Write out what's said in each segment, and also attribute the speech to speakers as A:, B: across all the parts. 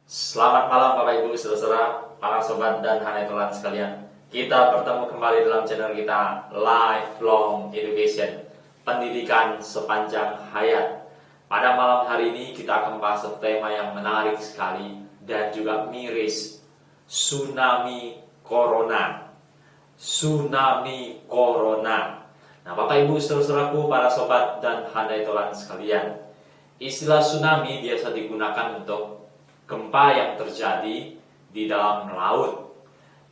A: Selamat malam Bapak Ibu Saudara, para sobat dan hanetolan sekalian. Kita bertemu kembali dalam channel kita Lifelong Education, pendidikan sepanjang hayat. Pada malam hari ini kita akan bahas tema yang menarik sekali dan juga miris, tsunami corona. Tsunami corona. Nah, Bapak Ibu Saudaraku, para sobat dan hanetolan sekalian, istilah tsunami biasa digunakan untuk gempa yang terjadi di dalam laut.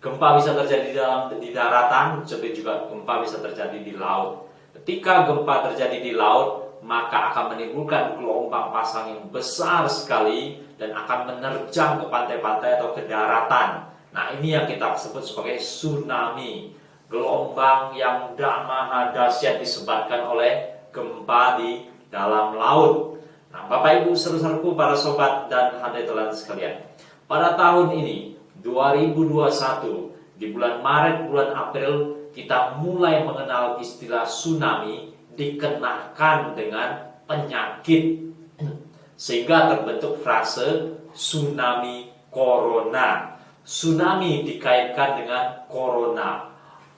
A: Gempa bisa terjadi di daratan, seperti juga gempa bisa terjadi di laut. Ketika gempa terjadi di laut, maka akan menimbulkan gelombang pasang yang besar sekali dan akan menerjang ke pantai-pantai atau ke daratan. Nah, ini yang kita sebut sebagai tsunami. Gelombang yang maha dahsyat disebabkan oleh gempa di dalam laut. Nah, Bapak Ibu saudaraku, para sobat dan hanetolan sekalian, pada tahun ini 2021 di bulan Maret, bulan April, kita mulai mengenal istilah tsunami dikenakan dengan penyakit, sehingga terbentuk frase tsunami corona. Tsunami dikaitkan dengan corona.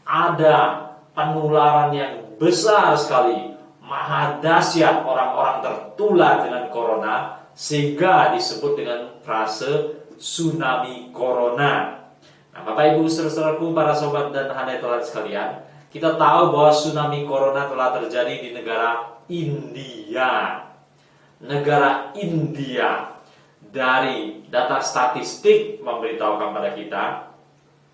A: Ada penularan yang besar sekali, maha dahsyat, orang-orang tertular dengan corona, sehingga disebut dengan frase tsunami corona. Nah, Bapak Ibu saudaraku, para sobat dan hanetolan sekalian, kita tahu bahwa tsunami corona telah terjadi di negara India. Negara India, dari data statistik memberitahukan pada kita,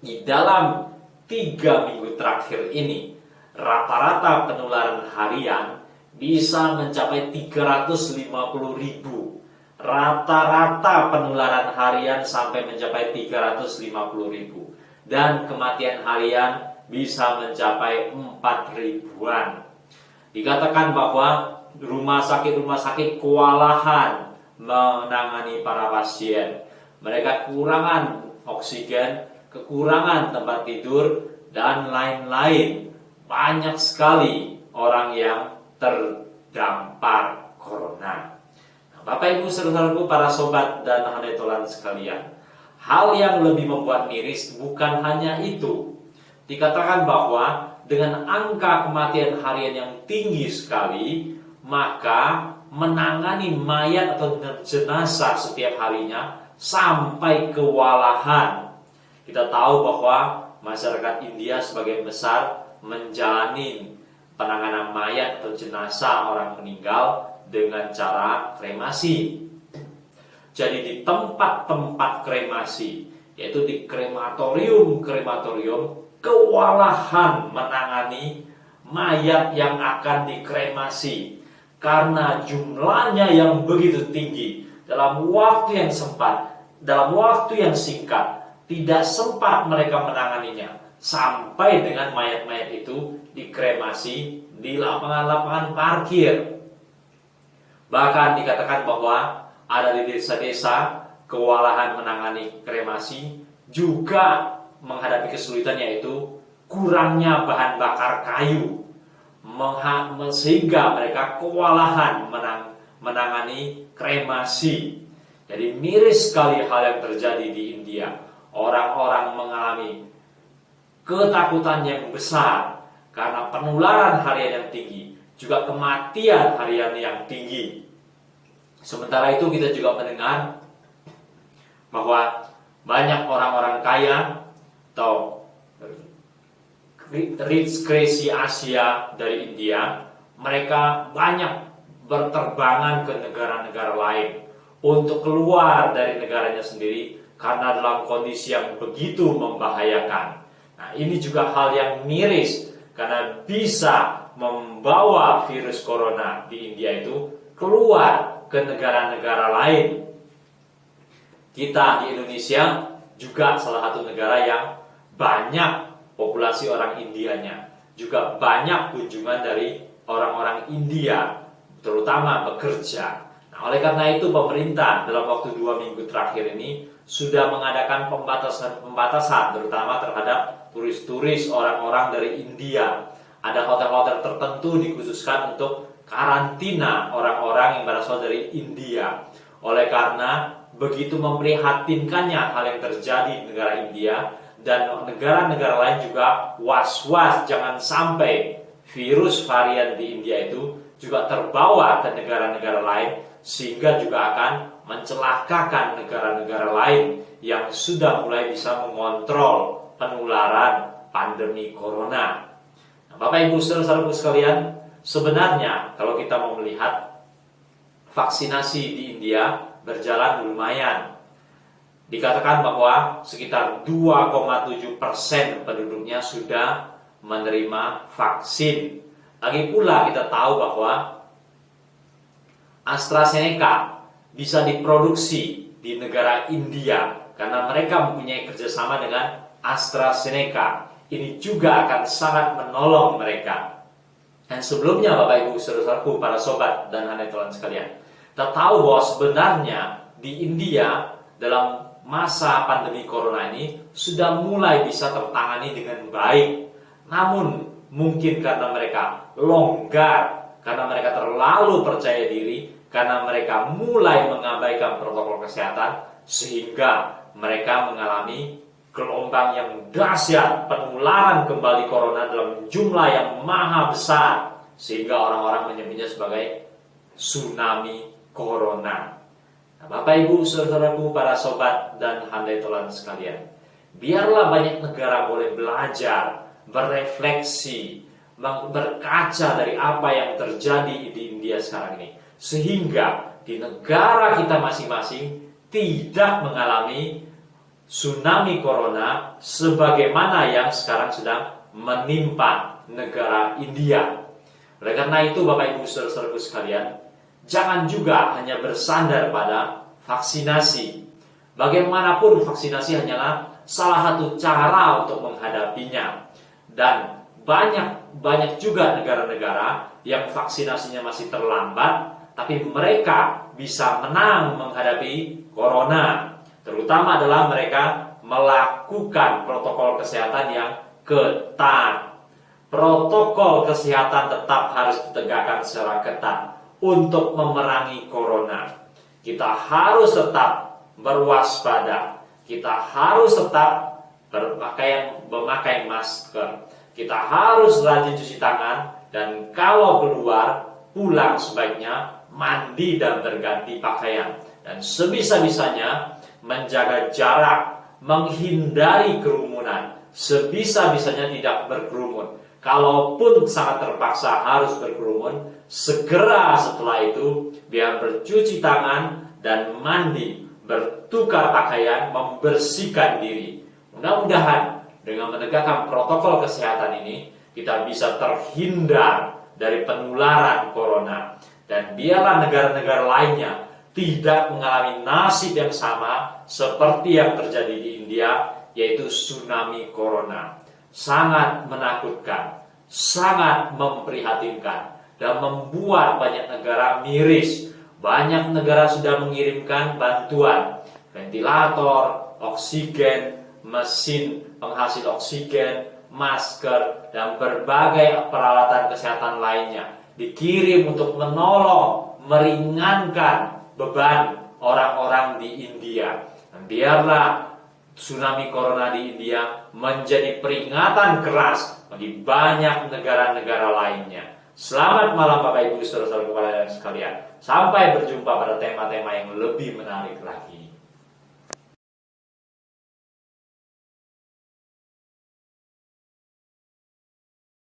A: di dalam 3 minggu terakhir ini, rata-rata penularan harian bisa mencapai 350.000. Rata-rata penularan harian sampai mencapai 350.000. Dan kematian harian bisa mencapai 4.000-an. Dikatakan bahwa rumah sakit kewalahan menangani para pasien. Mereka kekurangan oksigen, kekurangan tempat tidur, dan lain-lain. Banyak sekali orang yang terdampar corona. Nah, Bapak Ibu saudaraku, para sobat dan hanetolan sekalian, hal yang lebih membuat miris bukan hanya itu. Dikatakan bahwa dengan angka kematian harian yang tinggi sekali, maka menangani mayat atau jenazah setiap harinya sampai kewalahan. Kita tahu bahwa masyarakat India sebagian besar menjalani penanganan mayat atau jenazah orang meninggal dengan cara kremasi. Jadi di tempat-tempat kremasi, yaitu di krematorium, kewalahan menangani mayat yang akan dikremasi karena jumlahnya yang begitu tinggi. Dalam waktu yang singkat, tidak sempat mereka menanganinya, sampai dengan mayat-mayat itu dikremasi di lapangan-lapangan parkir. Bahkan dikatakan bahwa ada di desa-desa kewalahan menangani kremasi, juga menghadapi kesulitan, yaitu kurangnya bahan bakar kayu, sehingga mereka kewalahan menangani kremasi. Jadi miris sekali hal yang terjadi di India. Orang-orang mengalami ketakutan yang besar karena penularan harian yang tinggi, juga kematian harian yang tinggi. Sementara itu kita juga mendengar bahwa banyak orang-orang kaya atau rich crazy Asia dari India, mereka banyak berterbangan ke negara-negara lain untuk keluar dari negaranya sendiri karena dalam kondisi yang begitu membahayakan. Nah, ini juga hal yang miris karena bisa membawa virus corona di India itu keluar ke negara-negara lain. Kita di Indonesia juga salah satu negara yang banyak populasi orang Indianya, juga banyak kunjungan dari orang-orang India, terutama bekerja. Nah, oleh karena itu pemerintah dalam waktu 2 minggu terakhir ini sudah mengadakan pembatasan terutama terhadap turis-turis orang-orang dari India. Ada hotel-hotel tertentu dikhususkan untuk karantina orang-orang yang berasal dari India. Oleh karena begitu memprihatinkannya hal yang terjadi di negara India, dan negara-negara lain juga was-was jangan sampai virus varian di India itu juga terbawa ke negara-negara lain, sehingga juga akan mencelakakan negara-negara lain yang sudah mulai bisa mengontrol penularan pandemi corona. Nah, Bapak Ibu saudara-saudaraku sekalian, sebenarnya kalau kita mau melihat vaksinasi di India berjalan lumayan. Dikatakan bahwa sekitar 2,7% penduduknya sudah menerima vaksin. Lagi pula kita tahu bahwa AstraZeneca bisa diproduksi di negara India karena mereka mempunyai kerjasama dengan AstraZeneca. Ini juga akan sangat menolong mereka. Dan sebelumnya Bapak Ibu saudara-saudaraku, para sobat dan hanetolan sekalian, kita tahu bahwa sebenarnya di India dalam masa pandemi corona ini sudah mulai bisa tertangani dengan baik. Namun mungkin karena mereka longgar, karena mereka terlalu percaya diri, karena mereka mulai mengabaikan protokol kesehatan, sehingga mereka mengalami gelombang yang dahsyat, penularan kembali corona dalam jumlah yang maha besar, sehingga orang-orang menyebutnya sebagai tsunami corona. Nah, Bapak Ibu saudaraku, para sobat dan handai tolan sekalian, biarlah banyak negara boleh belajar, berefleksi, berkaca dari apa yang terjadi di India sekarang ini, sehingga di negara kita masing-masing tidak mengalami tsunami corona sebagaimana yang sekarang sedang menimpa negara India. Oleh karena itu Bapak Ibu saudara-saudaraku sekalian, jangan juga hanya bersandar pada vaksinasi. Bagaimanapun vaksinasi hanyalah salah satu cara untuk menghadapinya. Dan banyak juga negara-negara yang vaksinasinya masih terlambat, tapi mereka bisa menang menghadapi corona. Terutama adalah mereka melakukan protokol kesehatan yang ketat. Protokol kesehatan tetap harus ditegakkan secara ketat untuk memerangi corona. Kita harus tetap berwaspada. Kita harus tetap memakai masker. Kita harus rajin cuci tangan, dan kalau keluar pulang sebaiknya mandi dan berganti pakaian. Dan sebisa-bisanya menjaga jarak, menghindari kerumunan. Sebisa-bisanya tidak berkerumun. Kalaupun sangat terpaksa harus berkerumun, segera setelah itu biar bercuci tangan dan mandi, bertukar pakaian, membersihkan diri. Mudah-mudahan dengan menegakkan protokol kesehatan ini kita bisa terhindar dari penularan corona. Dan biarlah negara-negara lainnya tidak mengalami nasib yang sama seperti yang terjadi di India, yaitu tsunami corona. Sangat menakutkan, sangat memprihatinkan, dan membuat banyak negara miris. Banyak negara sudah mengirimkan bantuan ventilator, oksigen, mesin penghasil oksigen, masker, dan berbagai peralatan kesehatan lainnya dikirim untuk menolong, meringankan beban orang-orang di India. Dan biarlah tsunami corona di India menjadi peringatan keras bagi banyak negara-negara lainnya. Selamat malam Bapak Ibu saudara-saudara sekalian. Sampai berjumpa pada tema-tema yang lebih menarik lagi.